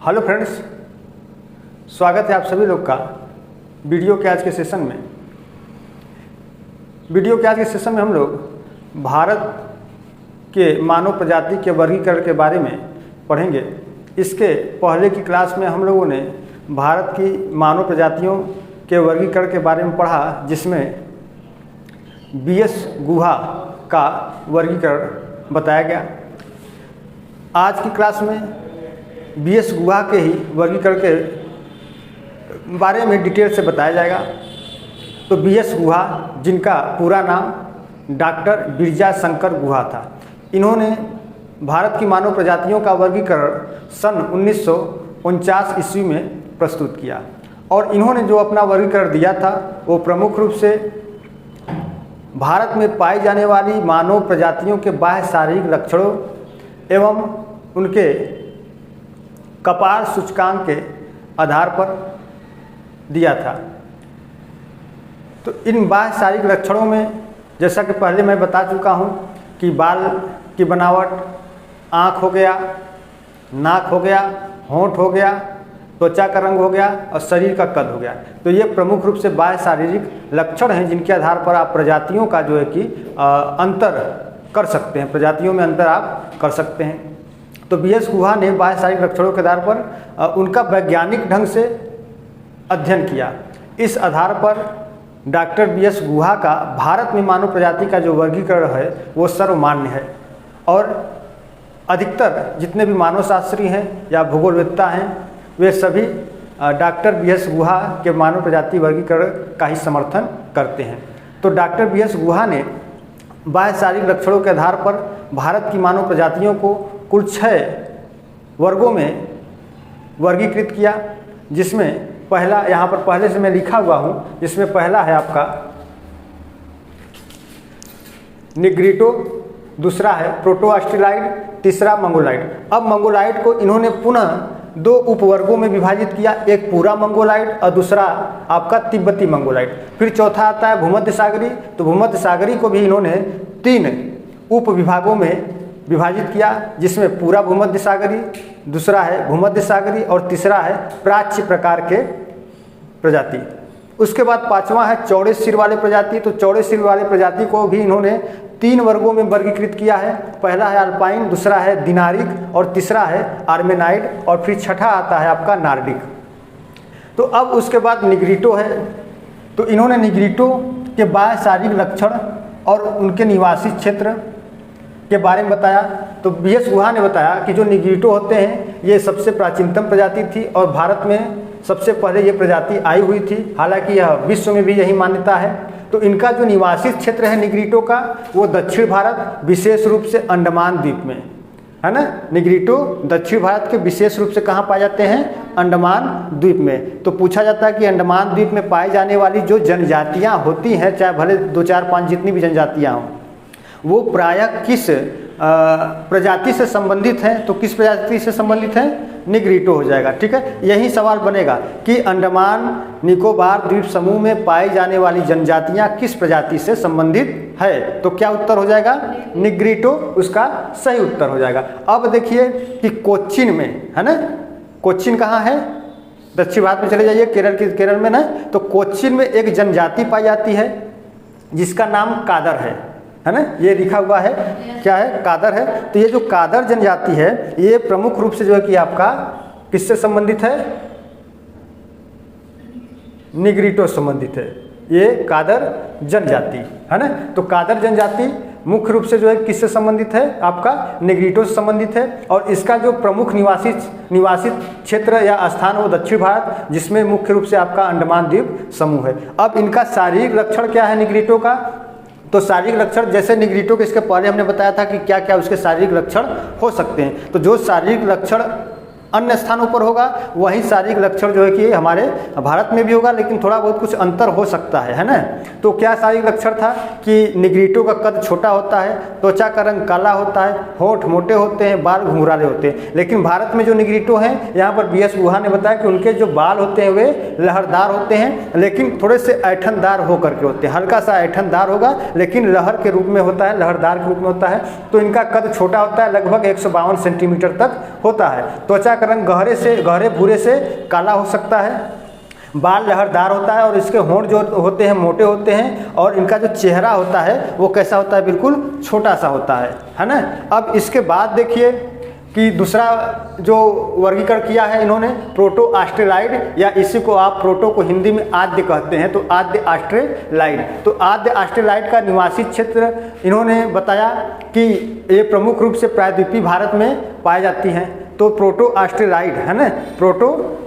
Hello friends, स्वागत है आप सभी लोग का वीडियो के आज के सेशन में। वीडियो के आज के सेशन में हम लोग भारत के मानव प्रजाति के वर्गीकरण के बारे में पढ़ेंगे। इसके पहले की क्लास में हम लोगों ने भारत की मानव प्रजातियों के वर्गीकरण के बारे में पढ़ा, जिसमें बीएस गुहा का वर्गीकरण बताया गया। आज की क्लास में बीएस गुहा के ही वर्गीकरण के बारे में डिटेल से बताया जाएगा। तो बीएस गुहा, जिनका पूरा नाम डॉक्टर बिरजा शंकर गुहा था, इन्होंने भारत की मानव प्रजातियों का वर्गीकरण सन 1949 ईस्वी में प्रस्तुत किया। और इन्होंने जो अपना वर्गीकरण दिया था वो प्रमुख रूप से भारत में पाई जाने वाली मानव प्रजातियों के बाह्य शारीरिक लक्षणों एवं उनके कपाल सूचकांक के आधार पर दिया था। तो इन बाह्य शारीरिक लक्षणों में, जैसा कि पहले मैं बता चुका हूँ कि बाल की बनावट, आँख हो गया, नाक हो गया, होंठ हो गया, त्वचा का रंग हो गया और शरीर का कद हो गया। तो ये प्रमुख रूप से बाह्य शारीरिक लक्षण हैं जिनके आधार पर आप प्रजातियों का जो है कि अंतर कर सकते हैं, प्रजातियों में अंतर आप कर सकते हैं। तो बीएस गुहा ने बाह्य शारीरिक लक्षणों के आधार पर उनका वैज्ञानिक ढंग से अध्ययन किया। इस आधार पर डॉक्टर बीएस गुहा का भारत में मानव प्रजाति का जो वर्गीकरण है वो सर्वमान्य है। और अधिकतर जितने भी मानव शास्त्री हैं या भूगोलवेत्ता हैं, वे सभी डॉक्टर बीएस गुहा के मानव प्रजाति वर्गीकरण का ही समर्थन करते हैं। तो डॉक्टर बीएस गुहा ने बाह्य शारीरिक लक्षणों के आधार पर भारत की मानव प्रजातियों को कुल 6 वर्गों में वर्गीकृत किया, जिसमें पहला, यहाँ पर पहले से मैं लिखा हुआ हूँ, जिसमें पहला है आपका निग्रिटो, दूसरा है प्रोटोआस्ट्रेलाइड, तीसरा मंगोलाइड। अब मंगोलाइड को इन्होंने पुनः 2 उपवर्गों में विभाजित किया, एक पूरा मंगोलाइड और दूसरा आपका तिब्बती मंगोलाइड। फिर चौथा आता है भूमध्य सागरी। तो भूमध्य सागरी को भी इन्होंने 3 उप विभागों में विभाजित किया, जिसमें पूरा भूमध्य सागरी, दूसरा है भूमध्य सागरी और तीसरा है प्राच्य प्रकार के प्रजाति। उसके बाद 5वां है चौड़े सिर वाले प्रजाति। तो चौड़े सिर वाले प्रजाति को भी इन्होंने 3 वर्गों में वर्गीकृत किया है। पहला है अल्पाइन, दूसरा है दिनारिक और तीसरा है आर्मेनाइड और फिर छठा आता है आपका नार्डिक। तो अब उसके बाद निग्रिटो है। तो इन्होंने निग्रिटो के बाह्य शारीरिक लक्षण और उनके निवासी क्षेत्र के बारे में बताया। तो बीएस गुहा ने बताया कि जो निग्रिटो होते हैं ये सबसे प्राचीनतम प्रजाति थी और भारत में सबसे पहले ये प्रजाति आई हुई थी। हालांकि यह विश्व में भी यही मान्यता है। तो इनका जो निवासी क्षेत्र है निग्रिटो का, वो दक्षिण भारत, विशेष रूप से अंडमान द्वीप में है ना। निग्रिटो दक्षिण भारत के विशेष रूप से कहाँ पाए जाते हैं? अंडमान द्वीप में। तो पूछा जाता है कि अंडमान द्वीप में पाई जाने वाली जो जनजातियाँ होती हैं, चाहे भले 2, 4, 5 जितनी भी जनजातियाँ हों, वो प्रायः किस प्रजाति से संबंधित हैं? तो किस प्रजाति से संबंधित हैं? निग्रिटो हो जाएगा। ठीक है, यही सवाल बनेगा कि अंडमान निकोबार द्वीप समूह में पाई जाने वाली जनजातियां किस प्रजाति से संबंधित है? तो क्या उत्तर हो जाएगा? निग्रिटो उसका सही उत्तर हो जाएगा। अब देखिए कि कोच्चिन में है ना, कोच्चिन कहाँ है? दक्षिण भारत में चले जाइए, केरल में ना। तो कोच्चिन में एक जनजाति पाई जाती है जिसका नाम कादर है ना। ये लिखा हुआ है, क्या है? कादर है। तो ये जो कादर जनजाति है ये प्रमुख रूप से जो है कि आपका किससे संबंधित है? निग्रिटो संबंधित है ये कादर जनजाति, है ना। तो कादर जनजाति मुख्य रूप से जो है किससे संबंधित है? आपका निग्रिटो से संबंधित है। और इसका जो प्रमुख निवासी क्षेत्र या स्थान वो दक्षिण भारत, जिसमें मुख्य रूप से आपका अंडमान द्वीप समूह है। अब इनका शारीरिक लक्षण क्या है निग्रिटो का? तो शारीरिक लक्षण, जैसे निग्रिटो के इसके पहले हमने बताया था कि क्या क्या उसके शारीरिक लक्षण हो सकते हैं। तो जो शारीरिक लक्षण अन्य स्थानों पर होगा वही शारीरिक लक्षण जो है कि हमारे भारत में भी होगा, लेकिन थोड़ा बहुत कुछ अंतर हो सकता है ना। तो क्या शारीरिक लक्षण था कि निग्रिटो का कद छोटा होता है, त्वचा का रंग काला होता है, होंठ मोटे होते हैं, बाल घुंघराले होते हैं। लेकिन भारत में जो निग्रिटो हैं, यहाँ पर बीएस गुहा ने बताया कि उनके जो बाल होते हैं वे लहरदार होते हैं, लेकिन थोड़े से ऐठनदार होकर के होते हैं। हल्का सा ऐठनदार होगा लेकिन लहर के रूप में होता है, लहरदार के रूप में होता है। तो इनका कद छोटा होता है, लगभग 152 सेंटीमीटर तक होता है। त्वचा का रंग गहरे भूरे से काला हो सकता है, बाल लहरदार होता है और इसके होंठ जो होते हैं मोटे होते हैं, और इनका जो चेहरा होता है वो कैसा होता है, बिल्कुल छोटा सा होता है ना। अब इसके बाद देखिए कि दूसरा जो वर्गीकरण किया है इन्होंने प्रोटो ऑस्ट्रेलाइड, या इसी को आप प्रोटो को हिंदी में आद्य कहते हैं, तो आद्य ऑस्ट्रेलाइड। तो आद्य ऑस्ट्रेलाइड का निवासी क्षेत्र इन्होंने बताया कि ये प्रमुख रूप से प्रायद्वीपीय भारत में पाई जाती हैं। तो प्रोटो ऑस्ट्रेलाइड है ना, प्रोटो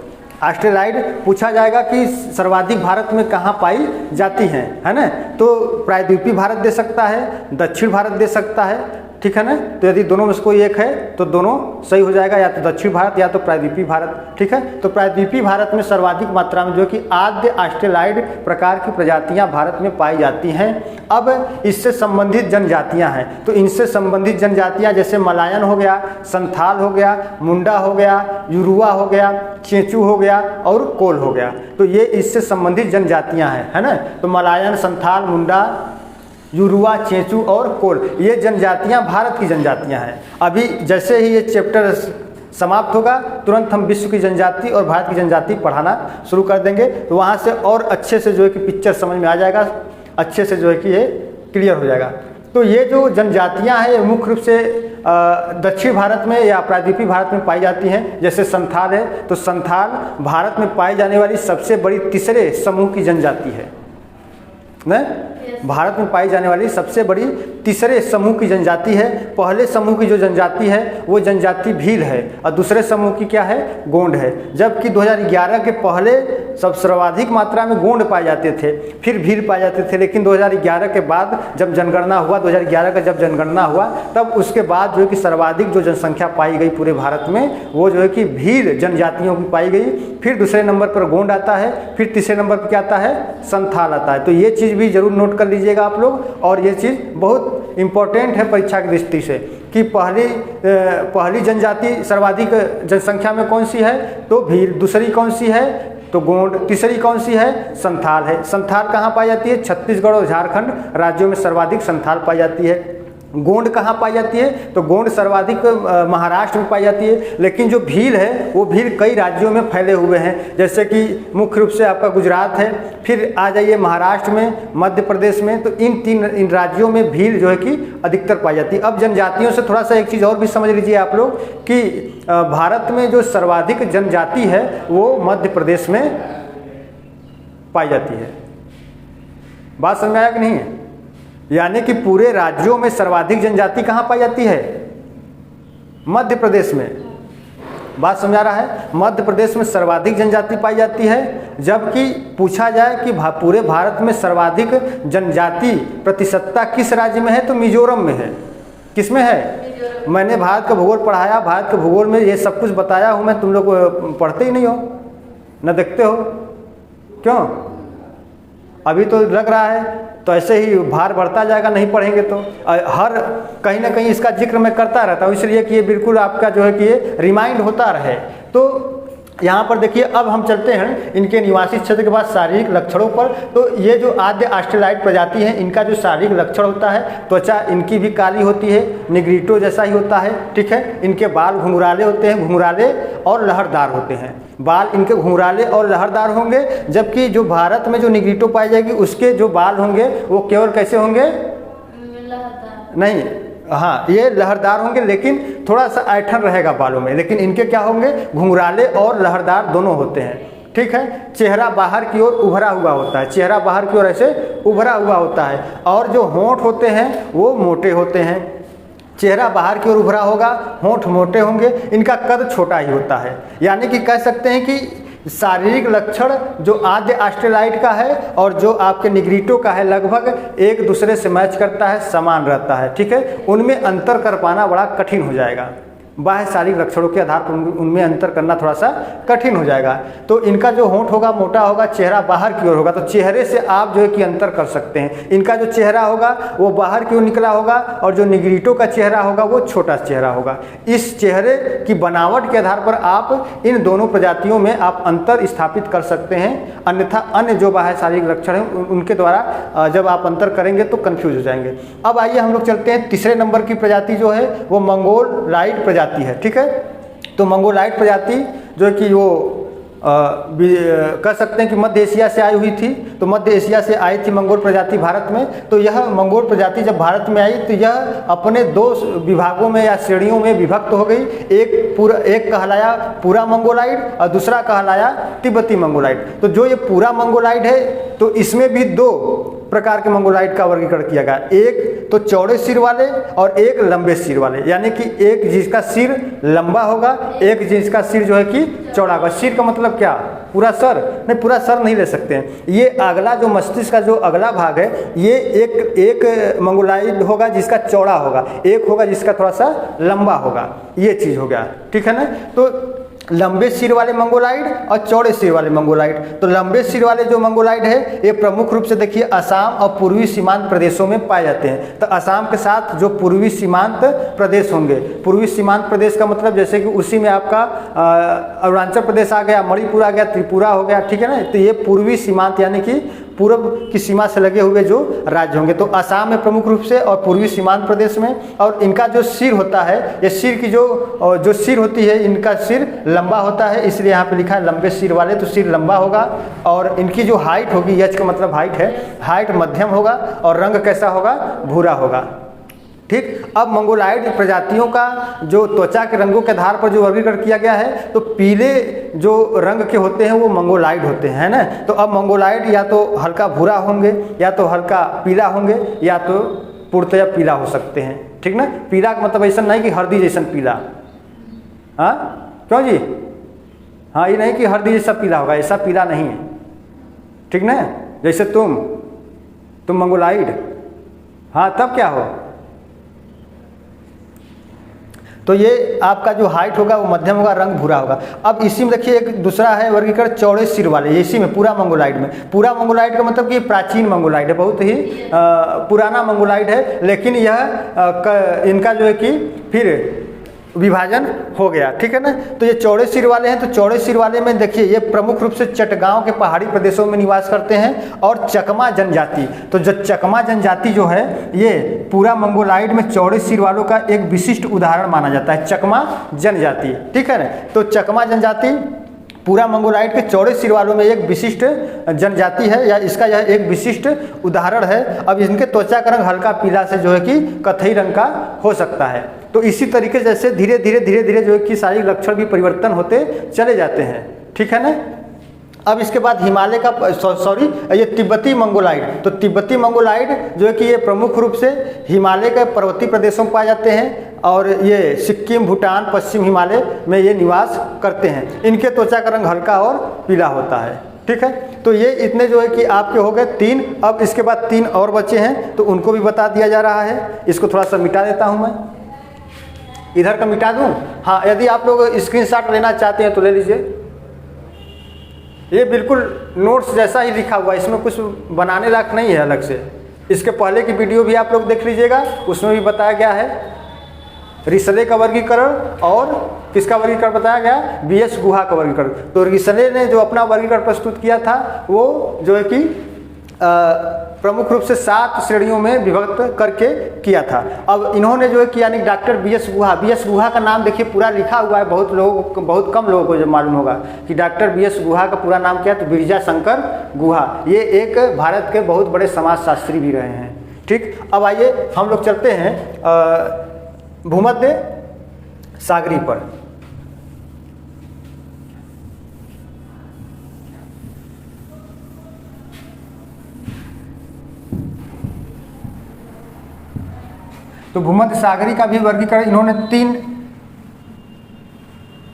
ऑस्ट्रेलाइड पूछा जाएगा कि सर्वाधिक भारत में कहाँ पाई जाती हैं, है ना। तो प्रायद्वीपीय भारत दे सकता है, दक्षिण भारत दे सकता है, ठीक है ना। तो यदि दोनों में से कोई एक है तो दोनों सही हो जाएगा, या तो दक्षिण भारत या तो प्रायद्वीपीय भारत, ठीक है। तो प्रायद्वीपीय भारत में सर्वाधिक मात्रा में जो कि आद्य ऑस्ट्रेलाइड प्रकार की प्रजातियां भारत में पाई जाती हैं। अब इससे संबंधित जनजातियां हैं, तो इनसे संबंधित जनजातियां जैसे मलायन हो गया, संथाल हो गया, मुंडा हो गया, युरुआ हो गया, चेंचू हो गया और कोल हो गया। तो ये इससे संबंधित जनजातियां हैं, है ना। तो मलायन, संथाल, मुंडा, युरुआ, चेंचू और कोल, ये जनजातियां भारत की जनजातियां हैं। अभी जैसे ही ये चैप्टर समाप्त होगा तुरंत हम विश्व की जनजाति और भारत की जनजाति पढ़ाना शुरू कर देंगे, तो वहाँ से और अच्छे से जो है कि पिक्चर समझ में आ जाएगा, अच्छे से जो है कि ये क्लियर हो जाएगा। तो ये जो जनजातियां हैं ये मुख्य रूप से दक्षिण भारत में या प्रायद्वीपीय भारत में पाई जाती हैं। जैसे संथाल है, तो संथाल भारत में पाई जाने वाली सबसे बड़ी तीसरे समूह की जनजाति है ना। भारत में पाई जाने वाली सबसे बड़ी तीसरे समूह की जनजाति है। पहले समूह की जो जनजाति है वो जनजाति भील है, और दूसरे समूह की क्या है, गोंड है। जबकि 2011 के पहले सब सर्वाधिक मात्रा में गोंड पाए जाते थे, फिर भील पाए जाते थे। लेकिन 2011 के बाद जब जनगणना हुआ, 2011 का जब जनगणना हुआ, तब उसके बाद जो है कि सर्वाधिक जो जनसंख्या पाई गई पूरे भारत में वो जो है कि भील जनजातियों की पाई गई। फिर दूसरे नंबर पर गोंड आता है, फिर तीसरे नंबर पर क्या आता है, संथाल आता है। तो ये चीज़ भी जरूर नोट कर लीजिएगा आप लोग, और ये चीज़ बहुत इंपॉर्टेंट है परीक्षा की दृष्टि से कि पहली जनजाति सर्वाधिक जनसंख्या में कौन सी है, तो भील। दूसरी कौन सी है, तो गोंड। तीसरी कौन सी है, संथाल है। संथाल कहाँ पाई जाती है, छत्तीसगढ़ और झारखंड राज्यों में सर्वाधिक संथाल पाई जाती है। गोंड कहाँ पाई जाती है, तो गोंड सर्वाधिक महाराष्ट्र में पाई जाती है। लेकिन जो भील है वो भील कई राज्यों में फैले हुए हैं, जैसे कि मुख्य रूप से आपका गुजरात है, फिर आ जाइए महाराष्ट्र में, मध्य प्रदेश में। तो इन राज्यों में भील जो है कि अधिकतर पाई जाती है। अब जनजातियों से थोड़ा सा एक चीज़ और भी समझ लीजिए आप लोग कि भारत में जो सर्वाधिक जनजाति है वो मध्य प्रदेश में पाई जाती है। बात समझ में आया कि नहीं है? यानी कि पूरे राज्यों में सर्वाधिक जनजाति कहाँ पाई जाती है, मध्य प्रदेश में। बात समझा रहा है, मध्य प्रदेश में सर्वाधिक जनजाति पाई जाती है। जबकि पूछा जाए कि पूरे भारत में सर्वाधिक जनजाति प्रतिशतता किस राज्य में है, तो मिजोरम में है। किस में है? मैंने भारत का भूगोल पढ़ाया, भारत के भूगोल में ये सब कुछ बताया हूँ मैं, तुम लोग पढ़ते ही नहीं हो, न देखते हो। क्यों? अभी तो लग रहा है तो ऐसे ही भार बढ़ता जाएगा, नहीं पढ़ेंगे तो। हर कहीं ना कहीं इसका जिक्र मैं करता रहता हूँ, इसलिए कि ये बिल्कुल आपका जो है कि ये रिमाइंड होता रहे। तो यहाँ पर देखिए, अब हम चलते हैं इनके निवासी क्षेत्र के बाद शारीरिक लक्षणों पर। तो ये जो आद्य ऑस्ट्रेलाइड प्रजाति है, इनका जो शारीरिक लक्षण होता है, त्वचा इनकी भी काली होती है, निग्रिटो जैसा ही होता है, ठीक है। इनके बाल घुंघराले होते हैं, घुंघराले और लहरदार होते हैं। बाल इनके घुंघराले और लहरदार होंगे, जबकि जो भारत में जो निग्रिटो पाई जाएगी उसके जो बाल होंगे वो केवल कैसे होंगे, नहीं, हाँ, ये लहरदार होंगे, लेकिन थोड़ा सा ऐंठन रहेगा बालों में। लेकिन इनके क्या होंगे, घुंघराले और लहरदार दोनों होते हैं, ठीक है। चेहरा बाहर की ओर उभरा हुआ होता है, चेहरा बाहर की ओर ऐसे उभरा हुआ होता है। और जो होंठ होते हैं वो मोटे होते हैं। चेहरा बाहर की ओर उभरा होगा, होंठ मोटे होंगे, इनका कद छोटा ही होता है। यानी कि कह सकते हैं कि शारीरिक लक्षण जो आद्य ऑस्ट्रेलाइड का है और जो आपके निग्रिटो का है लगभग एक दूसरे से मैच करता है, समान रहता है, ठीक है। उनमें अंतर कर पाना बड़ा कठिन हो जाएगा, बाह्य शारीरिक लक्षणों के आधार पर उनमें अंतर करना थोड़ा सा कठिन हो जाएगा। तो इनका जो होंठ होगा मोटा होगा, चेहरा बाहर की ओर होगा, तो चेहरे से आप जो है कि अंतर कर सकते हैं। इनका जो चेहरा होगा वो बाहर की ओर निकला होगा, और जो निग्रिटो का चेहरा होगा वो छोटा चेहरा होगा। इस चेहरे की बनावट के आधार पर आप इन दोनों प्रजातियों में आप अंतर स्थापित कर सकते हैं। अन्यथा अन्य जो बाह्य शारीरिक लक्षण हैं उनके द्वारा जब आप अंतर करेंगे तो कन्फ्यूज हो जाएंगे। अब आइए हम लोग चलते हैं तीसरे नंबर की प्रजाति जो है वो मंगोल राइड प्रजाति है, ठीक है। तो मंगोलाइड प्रजाति जो कि वो कह सकते हैं कि मध्य एशिया से आई हुई थी। तो मध्य एशिया से आई थी मंगोल प्रजाति भारत में। तो यह मंगोल प्रजाति जब भारत में आई तो यह अपने दो विभागों में या श्रेणियों में विभक्त हो गई। एक कहलाया पूरा मंगोलाइड और दूसरा कहलाया तिब्बती मंगोलाइड। तो जो ये पूरा मंगोलाइड है तो इसमें भी दो प्रकार के मंगोलाइड का वर्गीकरण किया गया, एक तो चौड़े सिर वाले और एक लंबे सिर वाले, यानी कि एक जिसका सिर लंबा होगा, एक जिसका सिर जो है कि चौड़ा होगा। सिर का मतलब क्या? पूरा सर? नहीं, पूरा सर नहीं ले सकते हैं। ये अगला जो मस्तिष्क का जो अगला भाग है ये एक मंगोलाइड होगा जिसका चौड़ा होगा, एक होगा जिसका थोड़ा सा लंबा होगा। ये चीज़ हो गया, ठीक है ना। तो लंबे सिर वाले मंगोलाइड और चौड़े सिर वाले मंगोलाइड। तो लंबे सिर वाले जो मंगोलाइड है ये प्रमुख रूप से देखिए असम और पूर्वी सीमांत प्रदेशों में पाए जाते हैं। तो असम के साथ जो पूर्वी सीमांत प्रदेश होंगे, पूर्वी सीमांत प्रदेश का मतलब जैसे कि उसी में आपका अरुणाचल प्रदेश आ गया, मणिपुर आ गया, त्रिपुरा हो गया, ठीक है ना। तो ये पूर्वी सीमांत यानी कि पूर्व की सीमा से लगे हुए जो राज्य होंगे। तो असम में प्रमुख रूप से और पूर्वी सीमांत प्रदेश में। और इनका जो सिर होता है, ये सिर की जो सिर होती है, इनका सिर लंबा होता है, इसलिए यहाँ पे लिखा है लंबे सिर वाले। तो सिर लंबा होगा और इनकी जो हाइट होगी, यच का मतलब हाइट है, हाइट मध्यम होगा और रंग कैसा होगा? भूरा होगा, ठीक। अब मंगोलाइड प्रजातियों का जो त्वचा के रंगों के आधार पर जो वर्गीकरण किया गया है, तो पीले जो रंग के होते हैं वो मंगोलाइड होते हैं, है ना। तो अब मंगोलाइड या तो हल्का भूरा होंगे, या तो हल्का पीला होंगे, या तो पूर्णतया पीला हो सकते हैं, ठीक ना। पीला का मतलब ऐसा नहीं कि हल्दी जैसा पीला, हाँ क्यों जी? हाँ, ये नहीं कि हल्दी जैसा पीला होगा, ऐसा पीला नहीं है, ठीक ना। जैसे तुम मंगोलाइड, हाँ तब क्या हो? तो ये आपका जो हाइट होगा वो मध्यम होगा, रंग भूरा होगा। अब इसी में देखिए एक दूसरा है वर्गीकरण चौड़े सिर वाले, इसी में पूरा मंगोलाइड में। पूरा मंगोलाइड का मतलब कि प्राचीन मंगोलाइड है, बहुत ही पुराना मंगोलाइड है, लेकिन यह इनका जो है कि फिर विभाजन हो गया, ठीक है ना। तो ये चौड़े सिर वाले हैं। तो चौड़े सिर वाले में देखिए ये प्रमुख रूप से चटगांव के पहाड़ी प्रदेशों में निवास करते हैं और चकमा जनजाति। तो जो चकमा जनजाति जो है ये पूरा मंगोलाइड में चौड़े सिर वालों का एक विशिष्ट उदाहरण माना जाता है, चकमा जनजाति, ठीक है ना। तो चकमा जनजाति पूरा मंगोलाइड के चौड़े सिर वालों में एक विशिष्ट जनजाति है, या इसका यह एक विशिष्ट उदाहरण है। अब इनके त्वचा का रंग हल्का पीला से जो है कि कथई रंग का हो सकता है। तो इसी तरीके जैसे धीरे धीरे जो है कि शारीरिक लक्षण भी परिवर्तन होते चले जाते हैं, ठीक है ना। अब इसके बाद हिमालय का ये तिब्बती मंगोलाइड। तो तिब्बती मंगोलाइड जो है कि ये प्रमुख रूप से हिमालय के पर्वतीय प्रदेशों में पाए जाते हैं और ये सिक्किम, भूटान, पश्चिम हिमालय में ये निवास करते हैं। इनके त्वचा का रंग हल्का और पीला होता है, ठीक है। तो ये इतने जो है कि आपके हो गए 3। अब इसके बाद 3 और बचे हैं तो उनको भी बता दिया जा रहा है। इसको थोड़ा सा मिटा देता हूँ मैं, इधर का मिटा दूँ। हाँ, यदि आप लोग स्क्रीनशॉट लेना चाहते हैं तो ले लीजिए। ये बिल्कुल नोट्स जैसा ही लिखा हुआ है, इसमें कुछ बनाने लायक नहीं है अलग से। इसके पहले की वीडियो भी आप लोग देख लीजिएगा, उसमें भी बताया गया है रिसले का वर्गीकरण और किसका वर्गीकरण बताया गया, बीएस गुहा का वर्गीकरण। तो रिसले ने जो अपना वर्गीकरण प्रस्तुत किया था वो जो है कि प्रमुख रूप से 7 श्रेणियों में विभक्त करके किया था। अब इन्होंने जो है कि यानी डॉक्टर बीएस गुहा का नाम देखिए पूरा लिखा हुआ है, बहुत कम लोगों को जो मालूम होगा कि डॉक्टर बीएस गुहा का पूरा नाम क्या है। तो बिरजा शंकर गुहा, ये एक भारत के बहुत बड़े समाजशास्त्री भी रहे हैं, ठीक। अब आइए हम लोग चलते हैं भूमध्य सागरी पर। तो भूमध्य सागरी का भी वर्गीकरण इन्होंने 3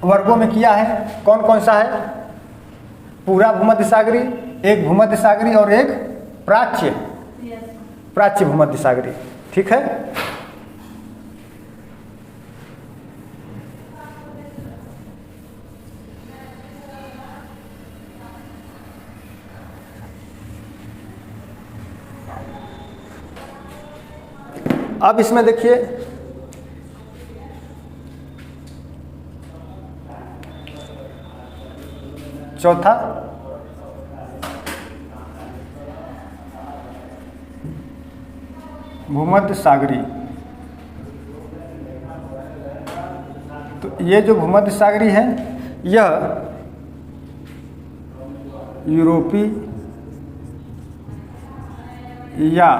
वर्गों में किया है। कौन कौन सा है? पूरा भूमध्य सागरी, एक भूमध्य सागरी और एक प्राच्य भूमध्य सागरी, ठीक है। अब इसमें देखिए चौथा भूमध्य सागरी। तो ये जो भूमध्य सागरी है यह यूरोपीय या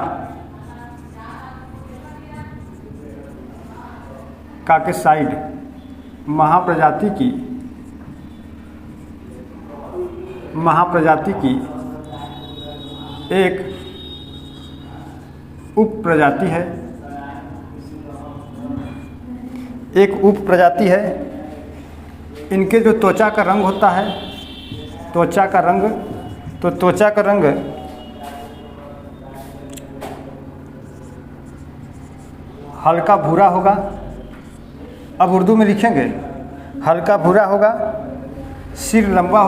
काकेसाइड महाप्रजाति की एक उप प्रजाति है। इनके जो त्वचा का रंग होता है, त्वचा का रंग हल्का भूरा होगा। अब उर्दू में लिखेंगे, हल्का भूरा होगा, सिर लंबा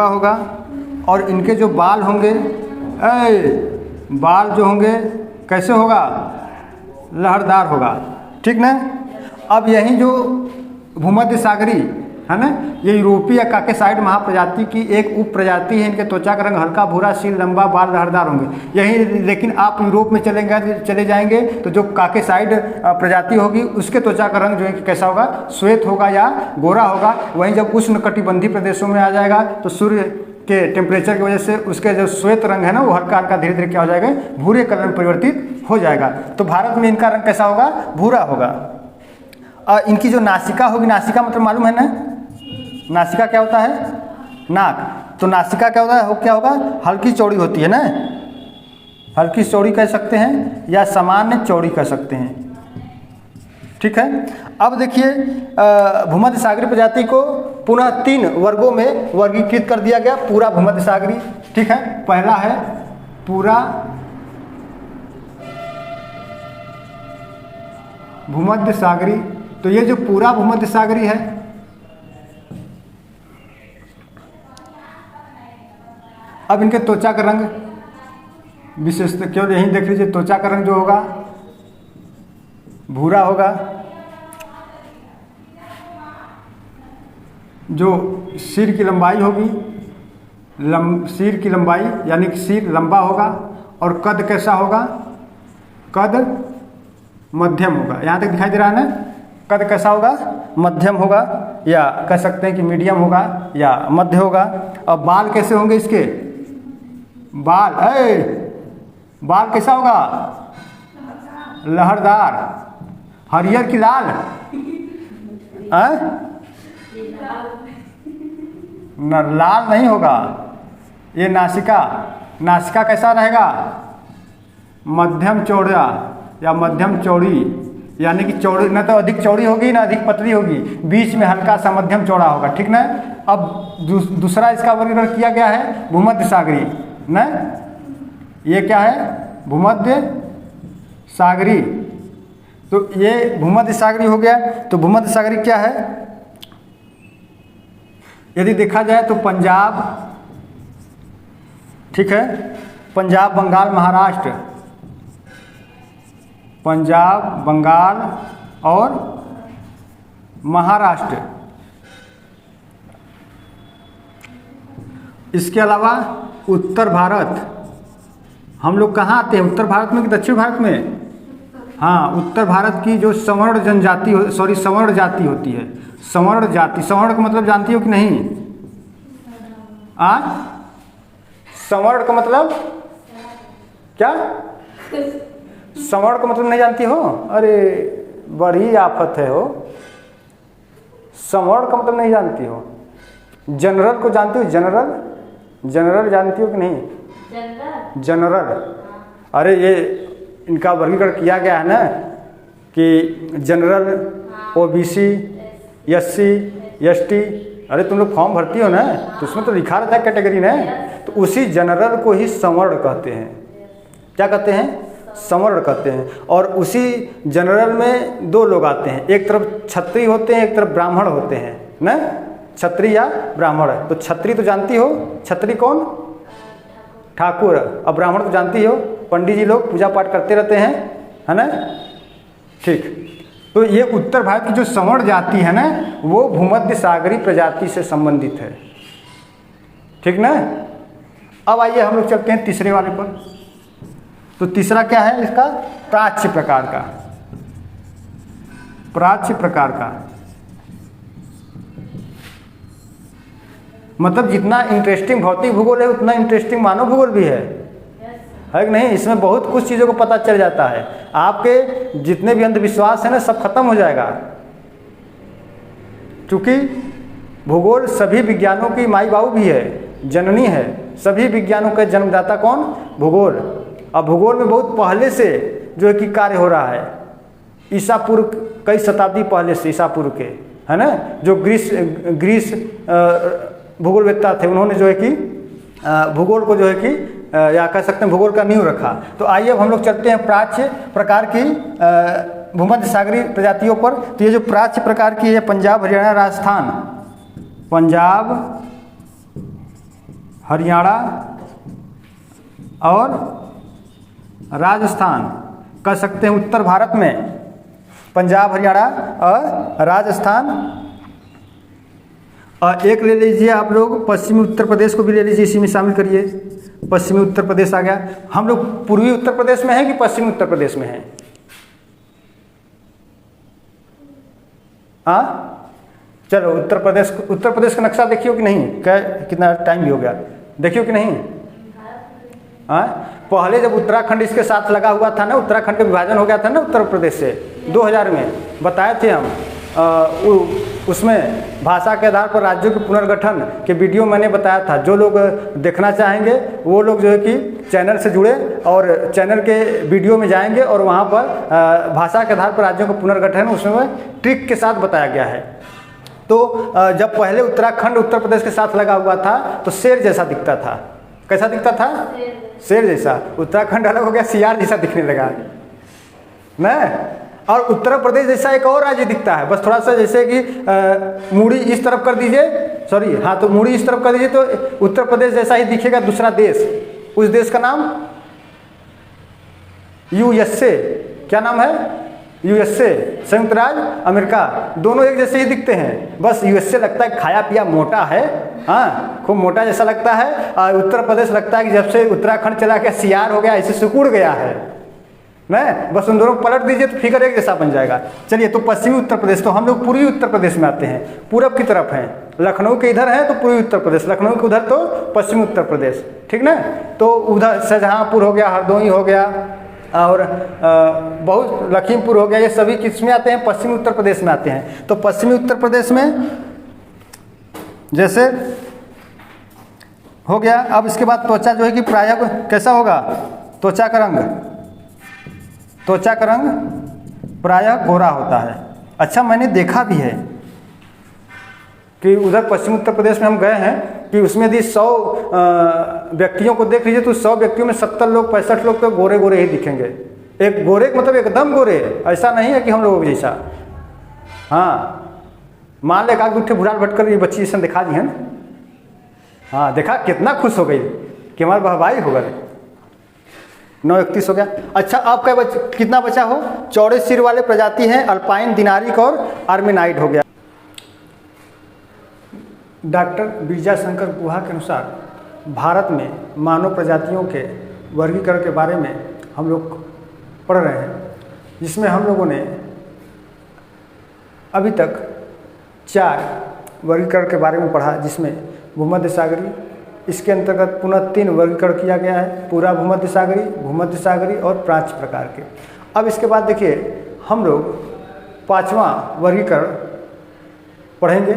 होगा और इनके जो बाल होंगे, बाल जो होंगे कैसे होगा, लहरदार होगा, ठीक ना। अब यही जो भूमध्य सागरी है ना, ये यूरोपीय या काकेसाइड महाप्रजाति की एक उप प्रजाति है। इनके त्वचा का रंग हल्का भूरा, सिर लंबा, बाल लहरदार होंगे यही। लेकिन आप यूरोप में चले जाएंगे तो जो काकेसाइड प्रजाति होगी उसके त्वचा का रंग जो है कि कैसा होगा, श्वेत होगा या गोरा होगा। वहीं जब उष्णकटिबंधीय प्रदेशों में आ जाएगा तो सूर्य के टेम्परेचर की वजह से उसके जो श्वेत रंग है ना वो हल्का हल्का धीरे धीरे क्या हो जाएगा, भूरे कलर में परिवर्तित हो जाएगा। तो भारत में इनका रंग कैसा होगा, भूरा होगा। और इनकी जो नासिका होगी, नासिका मतलब मालूम है ना, नासिका क्या होता है, नाक। तो नासिका क्या होता है, क्या होगा, हल्की चौड़ी होती है ना, हल्की चौड़ी कह सकते हैं या सामान्य चौड़ी कह सकते हैं, ठीक है। अब देखिए भूमध्य सागरी प्रजाति को पुनः 3 वर्गों में वर्गीकृत कर दिया गया, पूरा भूमध्य सागरी, ठीक है। पहला है पूरा भूमध्य सागरी। तो ये जो पूरा भूमध्य सागरी है, अब इनके त्वचा का रंग विशेषतः केवल यही देख लीजिए, त्वचा का रंग जो होगा भूरा होगा, जो सिर की लंबाई होगी, सिर की लंबाई यानी कि सिर लंबा होगा, और कद कैसा होगा, कद मध्यम होगा। यहाँ तक दिखाई दे रहा है ना, कद कैसा होगा, मध्यम होगा, या कह सकते हैं कि मीडियम होगा या मध्य होगा। और बाल कैसे होंगे इसके, बाल कैसा होगा, लहरदार, हरियर की लाल, लाल नहीं होगा। ये नासिका कैसा रहेगा, मध्यम चौड़ा या मध्यम चौड़ी, यानी कि चौड़ी न तो अधिक चौड़ी होगी ना अधिक पतली होगी, बीच में हल्का सा मध्यम चौड़ा होगा, ठीक ना। अब दूसरा इसका वर्गीकरण किया गया है भूमध्य सागरी ना, ये क्या है, भूमध्य सागरी। तो ये भूमध्य सागरी हो गया। तो भूमध्य सागरी क्या है, यदि देखा जाए तो पंजाब, ठीक है, पंजाब, बंगाल, महाराष्ट्र, पंजाब, बंगाल और महाराष्ट्र, इसके अलावा उत्तर भारत, हम लोग कहाँ आते हैं, उत्तर भारत में कि दक्षिण भारत में, हाँ, उत्तर भारत की जो सवर्ण जनजाति सवर्ण जाति होती है, सवर्ण जाति, सवर्ण का मतलब जानती हो कि नहीं, सवर्ण का मतलब क्या, सवर्ण का मतलब नहीं जानती हो, अरे बड़ी आफत है हो, सवर्ण का मतलब नहीं जानती हो। जनरल को जानती हो, जनरल जानती हो कि नहीं, जनरल, अरे ये इनका वर्गीकरण किया गया है ना कि जनरल, ओबीसी, एससी, एसटी, अरे तुम लोग फॉर्म भरती हो ना तो उसमें तो लिखा रहता है कैटेगरी ना, तो उसी जनरल को ही सवर्ण कहते हैं। क्या कहते हैं, सवर्ण कहते हैं। और उसी जनरल में 2 लोग आते हैं, एक तरफ क्षत्रिय होते हैं, एक तरफ ब्राह्मण होते हैं ना, क्षत्रिय या ब्राह्मण। तो क्षत्रिय तो जानती हो, क्षत्रिय कौन, ठाकुर। अब ब्राह्मण तो जानती हो, पंडित जी लोग पूजा पाठ करते रहते हैं, है ना, ठीक। तो ये उत्तर भारत की जो सवर्ण जाति है ना वो भूमध्य सागरी प्रजाति से संबंधित है, ठीक ना। अब आइए हम लोग चलते हैं तीसरे वाले पर। तो तीसरा क्या है इसका, प्राच्य प्रकार का, प्राच्य प्रकार का, मतलब जितना इंटरेस्टिंग भौतिक भूगोल है उतना इंटरेस्टिंग मानव भूगोल भी है कि नहीं। इसमें बहुत कुछ चीज़ों को पता चल जाता है। आपके जितने भी अंधविश्वास है ना सब खत्म हो जाएगा, क्योंकि भूगोल सभी विज्ञानों की माई बाबू भी है, जननी है। सभी विज्ञानों का जन्मदाता कौन? भूगोल। अब भूगोल में बहुत पहले से जो है कि कार्य हो रहा है, ईसा पूर्व कई शताब्दी पहले से, ईसा पूर्व के, है ना, जो ग्रीस भूगोलवेत्ता थे, उन्होंने जो है कि भूगोल को जो है कि या कह सकते हैं भूगोल का नींव रखा। तो आइए अब हम लोग चलते हैं प्राच्य प्रकार की भूमध्य सागरीय प्रजातियों पर। तो ये जो प्राच्य प्रकार की है, पंजाब, हरियाणा, राजस्थान, पंजाब, हरियाणा और राजस्थान, कह सकते हैं उत्तर भारत में पंजाब, हरियाणा और राजस्थान। और एक ले लीजिए आप लोग पश्चिमी उत्तर प्रदेश को भी ले लीजिए, इसी में शामिल करिए। पश्चिमी उत्तर प्रदेश आ गया। हम लोग पूर्वी उत्तर प्रदेश में हैं कि पश्चिमी उत्तर प्रदेश में हैं? चलो उत्तर प्रदेश का नक्शा देखियो कि नहीं? कितना टाइम भी हो गया, देखियो कि नहीं? पहले जब उत्तराखंड इसके साथ लगा हुआ था ना, उत्तराखंड का विभाजन हो गया था ना उत्तर प्रदेश से 2000 में, बताए थे हम। उसमें भाषा के आधार पर राज्यों के पुनर्गठन के वीडियो मैंने बताया था। जो लोग देखना चाहेंगे वो लोग जो है कि चैनल से जुड़े और चैनल के वीडियो में जाएंगे और वहाँ पर भाषा के आधार पर राज्यों का पुनर्गठन उसमें ट्रिक के साथ बताया गया है। तो जब पहले उत्तराखंड उत्तर प्रदेश के साथ लगा हुआ था तो शेर जैसा दिखता था। कैसा दिखता था? शेर जैसा। उत्तराखंड अलग हो गया, सियार जैसा दिखने लगा ना। और उत्तर प्रदेश जैसा एक और राज्य दिखता है, बस थोड़ा सा जैसे कि मूड़ी इस तरफ कर दीजिए, सॉरी हाँ, तो मूड़ी इस तरफ कर दीजिए तो उत्तर प्रदेश जैसा ही दिखेगा दूसरा देश। उस देश का नाम यूएसए। क्या नाम है? यूएसए, संयुक्त राज्य अमेरिका। दोनों एक जैसे ही दिखते हैं, बस यूएसए लगता है खाया पिया मोटा है, हाँ खूब मोटा जैसा लगता है। और उत्तर प्रदेश लगता है कि जब से उत्तराखंड चला गया सियार हो गया, ऐसे सिकुड़ गया है ना। बस उन दोनों को पलट दीजिए तो फिगर एक जैसा बन जाएगा। चलिए, तो पश्चिमी उत्तर प्रदेश, तो हम लोग पूर्वी उत्तर प्रदेश में आते हैं, पूरब की तरफ हैं। लखनऊ के इधर है तो पूर्वी उत्तर प्रदेश, लखनऊ के उधर तो पश्चिमी उत्तर प्रदेश, ठीक ना। तो उधर शाहजहाँपुर हो गया, हरदोई हो गया और बहुत लखीमपुर हो गया, ये सभी किस में आते हैं? पश्चिमी उत्तर प्रदेश में आते हैं। तो पश्चिमी उत्तर प्रदेश में जैसे हो गया। अब इसके बाद त्वचा जो है कि प्रायः कैसा होगा? त्वचा का रंग प्रायः गोरा होता है। अच्छा, मैंने देखा भी है कि उधर पश्चिम उत्तर प्रदेश में हम गए हैं कि उसमें यदि 100 व्यक्तियों को देख लीजिए तो 100 व्यक्तियों में 70 लोग 65 लोग तो गोरे गोरे ही दिखेंगे। एक गोरे मतलब एकदम गोरे, ऐसा नहीं है कि हम लोगों जैसा। हाँ, मान ले एक उठे भुराल भटकर ये बच्ची जैसा दिखा दी है ना। हाँ, देखा कितना खुश हो गई कि हमारा भाई हो गए। 931 हो गया। अच्छा, अब कितना बचा हो? चौड़े सिर वाले प्रजाति हैं अल्पाइन, दिनारिक और आर्मेनाइड हो गया। डॉक्टर बीजा शंकर गुहा के अनुसार भारत में मानव प्रजातियों के वर्गीकरण के बारे में हम लोग पढ़ रहे हैं, जिसमें हम लोगों ने अभी तक 4 वर्गीकरण के बारे में पढ़ा, जिसमें भूमध्य सागरीय, इसके अंतर्गत पुनः 3 वर्गीकरण किया गया है, पूरा भूमध्य सागरीय और प्राच्य प्रकार के। अब इसके बाद देखिए हम लोग 5वां वर्गीकरण पढ़ेंगे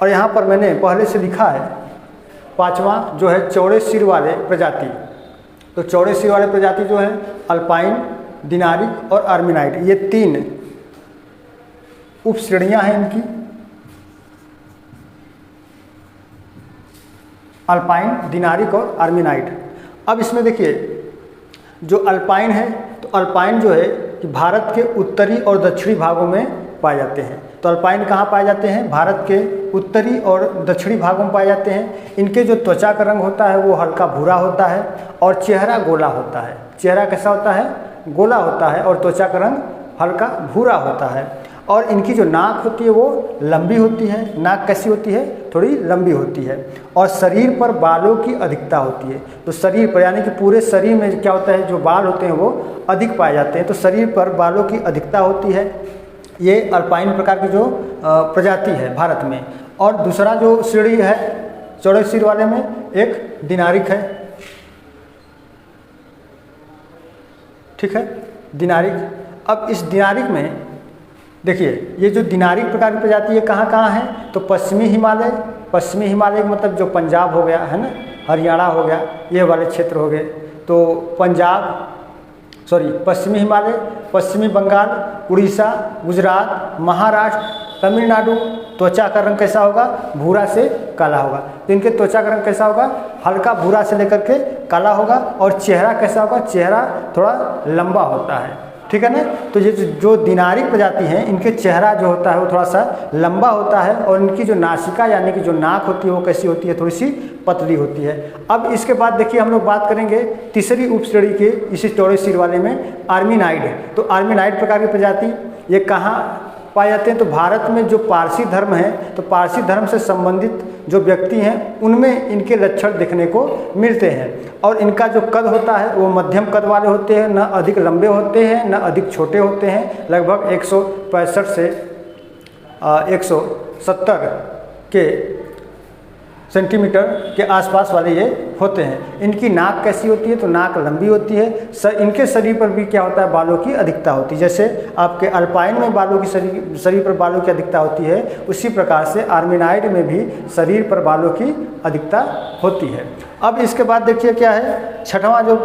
और यहाँ पर मैंने पहले से लिखा है 5वां जो है चौड़े सिर वाले प्रजाति। तो चौड़े सिर वाले प्रजाति जो है अल्पाइन, दिनारिक और आर्मेनाइड, ये 3 उप श्रेणियाँ हैं इनकी। अल्पाइन, दिनारिक और आर्मेनाइड। अब इसमें देखिए जो अल्पाइन है, तो अल्पाइन जो है कि भारत के उत्तरी और दक्षिणी भागों में पाए जाते हैं। तो अल्पाइन कहाँ पाए जाते हैं? भारत के उत्तरी और दक्षिणी भागों में पाए जाते हैं। इनके जो त्वचा का रंग होता है वो हल्का भूरा होता है और चेहरा गोला होता है। चेहरा कैसा होता है? गोला होता है और त्वचा का रंग हल्का भूरा होता है। और इनकी जो नाक होती है वो लंबी होती है। नाक कैसी होती है? थोड़ी लंबी होती है। और शरीर पर बालों की अधिकता होती है। तो शरीर पर यानी कि पूरे शरीर में क्या होता है, जो बाल होते हैं वो अधिक पाए जाते हैं। तो शरीर पर बालों की अधिकता होती है। ये अल्पाइन प्रकार की जो प्रजाति है भारत में। और दूसरा जो श्रेणी है चौड़े सिर वाले में एक दिनारिक है, ठीक है, दिनारिक। अब इस दिनारिक में देखिए ये जो दिनारिक प्रकार की प्रजाति है कहाँ कहाँ है, तो पश्चिमी हिमालय, पश्चिमी हिमालय मतलब जो पंजाब हो गया है ना, हरियाणा हो गया, ये वाले क्षेत्र हो गए। तो पश्चिमी हिमालय, पश्चिमी बंगाल, उड़ीसा, गुजरात, महाराष्ट्र, तमिलनाडु। त्वचा का रंग कैसा होगा, भूरा से काला होगा। तो इनके त्वचा का रंग कैसा होगा, हल्का भूरा से लेकर के काला होगा। और चेहरा कैसा होगा, चेहरा थोड़ा लंबा होता है, ठीक है ना। तो ये जो दिनारिक प्रजाति हैं इनके चेहरा जो होता है वो थोड़ा सा लंबा होता है, और इनकी जो नासिका यानी कि जो नाक होती है वो कैसी होती है, थोड़ी सी पतली होती है। अब इसके बाद देखिए हम लोग बात करेंगे तीसरी उपश्रेणी के इसी चौड़े सिर वाले में आर्मीनाइड। तो आर्मीनाइड प्रकार की प्रजाति ये कहाँ पाए जाते हैं, तो भारत में जो पारसी धर्म है, तो पारसी धर्म से संबंधित जो व्यक्ति हैं उनमें इनके लक्षण देखने को मिलते हैं। और इनका जो कद होता है वो मध्यम कद वाले होते हैं, न अधिक लंबे होते हैं न अधिक छोटे होते हैं। लगभग 165 से 170 के सेंटीमीटर के आसपास वाले ये होते हैं। इनकी नाक कैसी होती है, तो नाक लंबी होती है। इनके शरीर पर भी क्या होता है, बालों की अधिकता होती है। जैसे आपके अल्पाइन में बालों की शरीर पर बालों की अधिकता होती है, उसी प्रकार से आर्मीनाइड में भी शरीर पर बालों की अधिकता होती है। अब इसके बाद देखिए क्या है, छठवां जो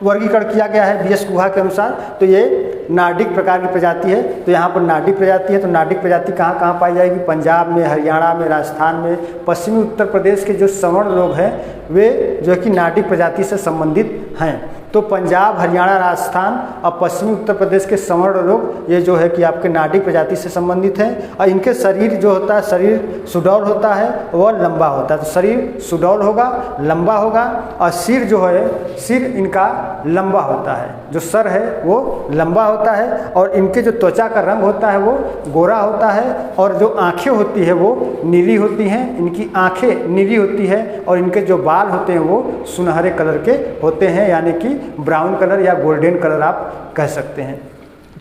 वर्गीकरण किया गया है बीएस गुहा के अनुसार, तो ये नार्डिक प्रकार की प्रजाति है। तो यहाँ पर नार्डिक प्रजाति है, तो नार्डिक प्रजाति कहाँ कहाँ पाई जाएगी, पंजाब में, हरियाणा में, राजस्थान में। पश्चिमी उत्तर प्रदेश के जो सवर्ण लोग हैं वे जो है कि नार्डिक प्रजाति से संबंधित हैं। तो पंजाब, हरियाणा, राजस्थान और पश्चिमी उत्तर प्रदेश के सवर्ण लोग ये जो है कि आपके नार्डिक प्रजाति से संबंधित हैं। और इनके शरीर जो होता है, शरीर सुडौल होता है, वह लंबा होता है। तो शरीर सुडौल होगा, लंबा होगा, और सिर जो है, सिर इनका लंबा होता है, जो सर है वो लंबा होता है। और इनके जो त्वचा का रंग होता है वो गोरा होता है, और जो आँखें होती है वो नीली होती हैं। इनकी आँखें नीली होती है, और इनके जो बाल होते हैं वो सुनहरे कलर के होते हैं, यानी कि ब्राउन कलर या गोल्डन कलर आप कह सकते हैं।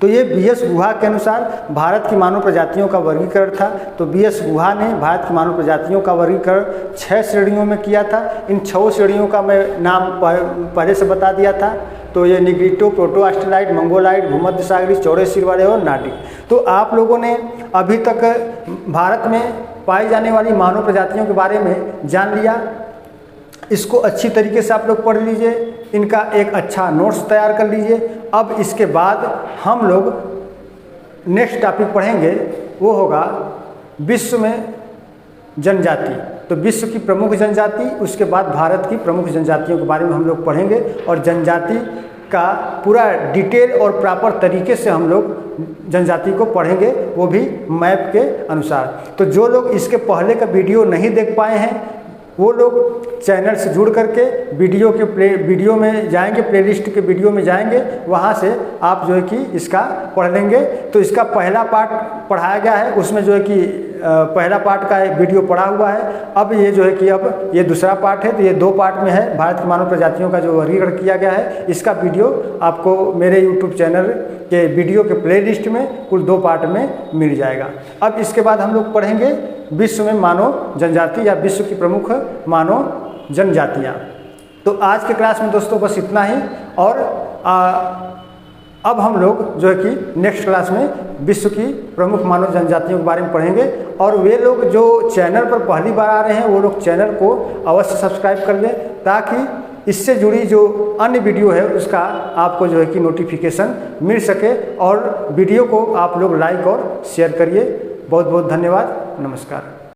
तो ये बीएस गुहा के अनुसार भारत की मानव प्रजातियों का वर्गीकरण था। तो बीएस गुहा ने भारत की मानव प्रजातियों का वर्गीकरण 6 श्रेणियों में किया था। इन 6 श्रेणियों का मैं नाम पहले से बता दिया था। तो ये निग्रिटो, प्रोटो ऑस्ट्रेलाइड, मंगोलाइड, भूमध्य सागरी, चौड़े सिर वाले और नार्डिक। तो आप लोगों ने अभी तक भारत में पाई जाने वाली मानव प्रजातियों के बारे में जान लिया। इसको अच्छी तरीके से आप लोग पढ़ लीजिए, इनका एक अच्छा नोट्स तैयार कर लीजिए। अब इसके बाद हम लोग नेक्स्ट टॉपिक पढ़ेंगे, वो होगा विश्व में जनजाति। तो विश्व की प्रमुख जनजाति, उसके बाद भारत की प्रमुख जनजातियों के बारे में हम लोग पढ़ेंगे, और जनजाति का पूरा डिटेल और प्रॉपर तरीके से हम लोग जनजाति को पढ़ेंगे, वो भी मैप के अनुसार। तो जो लोग इसके पहले का वीडियो नहीं देख पाए हैं वो लोग चैनल से जुड़ करके वीडियो में जाएंगे, प्लेलिस्ट के वीडियो में जाएंगे, वहाँ से आप जो है कि इसका पढ़ लेंगे। तो इसका पहला पार्ट पढ़ाया गया है, उसमें जो है कि पहला पार्ट का वीडियो पढ़ा हुआ है। अब ये जो है कि अब ये दूसरा पार्ट है, तो ये 2 पार्ट में है। भारत की मानव प्रजातियों का जो वर्गीकरण किया गया है, इसका वीडियो आपको मेरे YouTube चैनल के वीडियो के प्लेलिस्ट में कुल 2 पार्ट में मिल जाएगा। अब इसके बाद हम लोग पढ़ेंगे विश्व में मानव जनजाति या विश्व की प्रमुख मानव जनजातियाँ। तो आज के क्लास में दोस्तों बस इतना ही। और अब हम लोग जो है कि नेक्स्ट क्लास में विश्व की प्रमुख मानव जनजातियों के बारे में पढ़ेंगे। और वे लोग जो चैनल पर पहली बार आ रहे हैं वो लोग चैनल को अवश्य सब्सक्राइब कर लें, ताकि इससे जुड़ी जो अन्य वीडियो है उसका आपको जो है कि नोटिफिकेशन मिल सके। और वीडियो को आप लोग लाइक और शेयर करिए। बहुत बहुत धन्यवाद। नमस्कार।